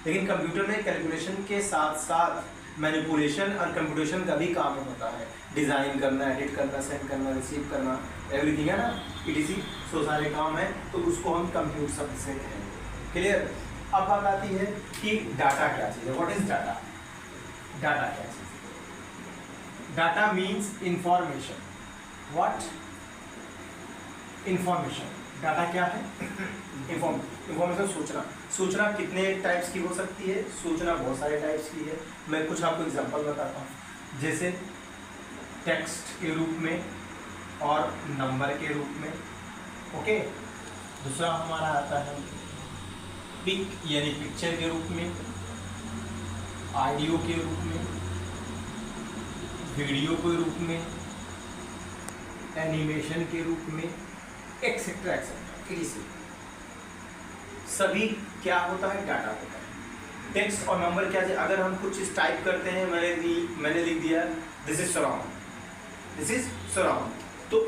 लेकिन कंप्यूटर में कैलकुलेशन के साथ साथ मैनिपुलेशन और कंप्यूटेशन का भी काम होता है, डिज़ाइन करना, एडिट करना, सेंड करना, रिसीव करना, एवरीथिंग है ना, ETC, सो सारे काम है, तो उसको हम कंप्यूट शब्द से कहेंगे। क्लियर। अब बात आती है कि डाटा क्या चीज़ है, व्हाट इज डाटा। डाटा क्या चीज़ है? Data means information. What? Information. Data क्या है? इंफॉर्मेशन, सूचना। सूचना कितने टाइप्स की हो सकती है? सूचना बहुत सारे टाइप्स की है। मैं कुछ आपको एग्जांपल बताता हूँ, जैसे टेक्स्ट के रूप में और नंबर के रूप में। ओके। दूसरा हमारा आता है पिक यानी पिक्चर के रूप में, ऑडियो के रूप में, वीडियो के रूप में, एनिमेशन के रूप में, एक्सेट्रा एक्सेट्रा। सभी क्या होता है? डाटा होता है। टेक्स्ट और नंबर क्या है? अगर हम कुछ चीज टाइप करते हैं, मैंने लिख दिया this is surround, this is surround, तो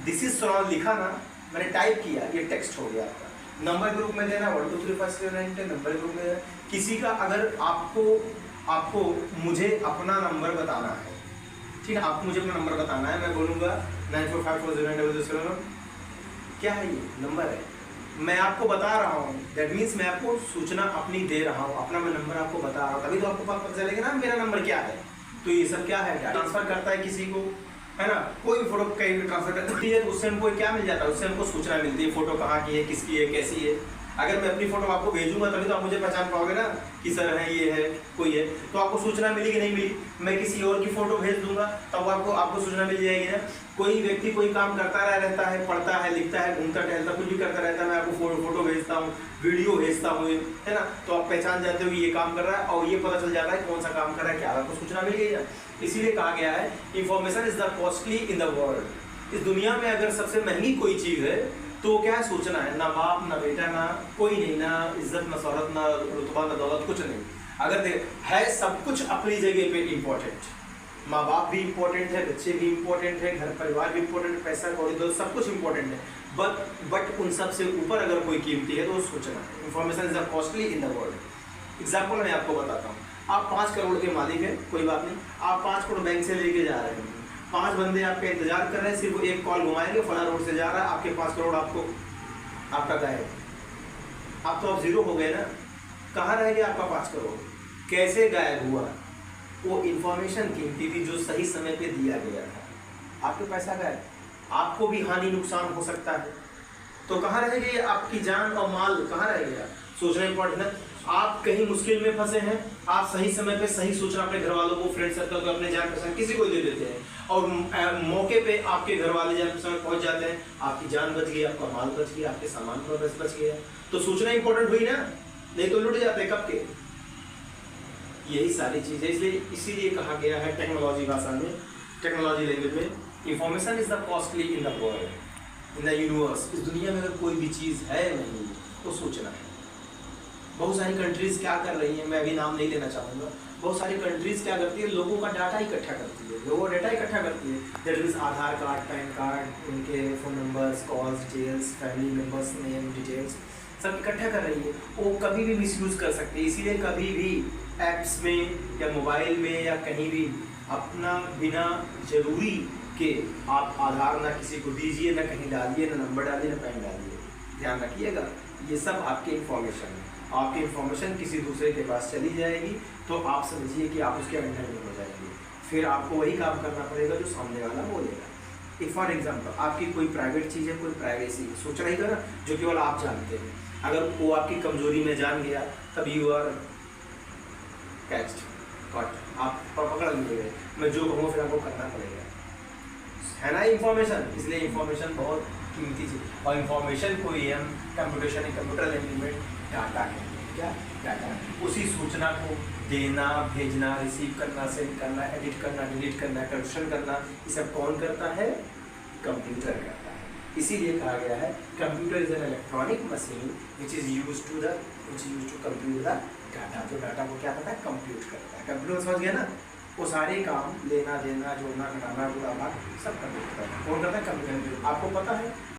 दिस इज सराउंड लिखा ना, मैंने टाइप किया, ये टेक्स्ट हो गया आपका। नंबर के रूप में देना 1 2 3 4 5 6 7 8 नंबर के रूप में देना। किसी का अगर आपको मुझे अपना नंबर बताना है, ठीक है, आपको मुझे अपना नंबर बताना है, मैं बोलूँगा 94540900, क्या है ये? नंबर है। मैं आपको बता रहा हूँ, दैट मीन्स मैं आपको सूचना अपनी दे रहा हूँ, अपना मैं नंबर आपको बता रहा हूँ, तभी तो आपको पता चलेगा ना मेरा नंबर क्या है। तो ये सब क्या है? ट्रांसफर करता है किसी को, है ना, कोई भी फोटो कहीं भी ट्रांसफर करती है तो उससे हमको क्या मिल जाता है? उससे हमको सूचना मिलती है, फोटो कहाँ की है, किसकी है, कैसी है। अगर मैं अपनी फोटो आपको भेजूंगा तभी तो आप मुझे पहचान पाओगे ना कि सर है, ये है, कोई है, तो आपको सूचना मिली कि नहीं मिली। मैं किसी और की फोटो भेज दूंगा तब आपको सूचना मिल जाएगी ना। कोई व्यक्ति कोई काम करता रहता है, पढ़ता है, लिखता है, घूमता टहलता, कुछ भी करता रहता है, मैं आपको फोटो भेजता हूँ, वीडियो भेजता हूँ, है ना, तो आप पहचान जाते हो कि ये काम कर रहा है, और ये पता चल जाता है कौन सा काम कर रहा है, क्या आपको सूचना मिल गई है। इसीलिए कहा गया है information is the costly in the world. इस दुनिया में अगर सबसे महंगी कोई चीज है तो क्या है? सूचना है। ना बाप ना बेटा ना कोई नहीं, ना इज्जत ना शोहरत ना रुतबा ना दौलत, कुछ नहीं। अगर है सब कुछ अपनी जगह पे इम्पोर्टेंट। माँ बाप भी इम्पोर्टेंट है, बच्चे भी इम्पोर्टेंट है, घर परिवार भी इम्पोर्टेंट है, पैसा कौड़ी दौलत सब कुछ इम्पोर्टेंट है, बट उन सब से ऊपर अगर कोई कीमती है तो वो सूचना है। Information is the costly in the world. Example मैं आपको बताता हूँ। आप 5 करोड़ के मालिक हैं, कोई बात नहीं, आप 5 करोड़ बैंक से लेके जा रहे हैं, 5 बंदे आपका इंतजार कर रहे हैं, सिर्फ एक कॉल घुमाएंगे, फला रोड से जा रहा है, आपके 5 करोड़ आपका गायब। अब तो आप जीरो हो गए ना। कहाँ रह गया आपका 5 करोड़? कैसे गायब हुआ? वो इंफॉर्मेशन कीमती थी जो सही समय पे दिया गया था, आपके पैसा गायब, आपको भी हानि नुकसान हो सकता है। तो कहाँ रह गई आपकी जान और माल? कहाँ रह गया? सोचना इंपॉर्टेंट है। आप कहीं मुश्किल में फंसे हैं, आप सही समय पे सही सूचना अपने घर वालों को, फ्रेंड सर्कल को, अपने जान पहचान किसी को दे देते हैं, और मौके पे आपके घर वाले जान पहचान पहुंच जाते हैं, आपकी जान बच गई, आपका माल बच गया, आपके सामान का बच गया। तो सूचना इंपॉर्टेंट हुई ना, नहीं तो लुट जाते कब के। यही सारी चीजें, इसीलिए कहा गया है टेक्नोलॉजी भाषा में, टेक्नोलॉजी लैंग्वेज में, information is the costly in the world, in the universe. इस दुनिया में अगर कोई भी चीज है नहीं तो सूचना है। बहुत सारी कंट्रीज क्या कर रही हैं, मैं अभी नाम नहीं लेना चाहूँगा, बहुत सारी कंट्रीज क्या करती है, लोगों का डाटा इकट्ठा करती है, लोगों का डाटा इकट्ठा करती है। That means Aadhaar card, PAN card, उनके phone numbers, calls details, family members name details सब इकट्ठा कर रही है। वो कभी भी मिसयूज़ कर सकते हैं, इसीलिए कभी भी ऐप्स में या मोबाइल में या कहीं भी अपना बिना ज़रूरी के आप आधार ना किसी को दीजिए, ना कहीं डालिए, ना नंबर डालिए, ना पैन डालिए। ध्यान रखिएगा, ये सब आपकी इंफॉर्मेशन है। आपकी इंफॉर्मेशन किसी दूसरे के पास चली जाएगी तो आप समझिए कि आप उसके अंडर में हो जाएंगे, फिर आपको वही काम करना पड़ेगा जो सामने वाला बोलेगा। इफ फॉर एग्जाम्पल आपकी कोई प्राइवेट चीज़ है, कोई प्राइवेसी सोच रही है ना, जो केवल आप जानते हैं, अगर वो आपकी कमजोरी में जान गया तब यू आर कैच्ड, कॉट, आप पकड़ लिए गए। मैं जो कहूँ फिर आपको करना पड़ेगा, है ना इंफॉर्मेशन। इसलिए इंफॉर्मेशन बहुत कीमती चीज़, और इंफॉर्मेशन को ही हम कंप्यूटर लैंग्वेज में डाटा है। क्या डाटा? उसी सूचना को देना, भेजना, रिसीव करना, सेंड करना, एडिट करना, डिलीट करना, करेक्शन करना, ये सब कौन करता है? कंप्यूटर करता है। इसीलिए कहा गया है computer is an electronic machine which is use to compute the data. जो डाटा को क्या करता है? कंप्यूट करता है। कंप्यूटर समझ गया ना, वो सारे काम लेना देना, जोड़ना, घटाना, बुलाना सब कंप्यूटर करता है। कौन करता है? कंप्यूटर। आपको पता है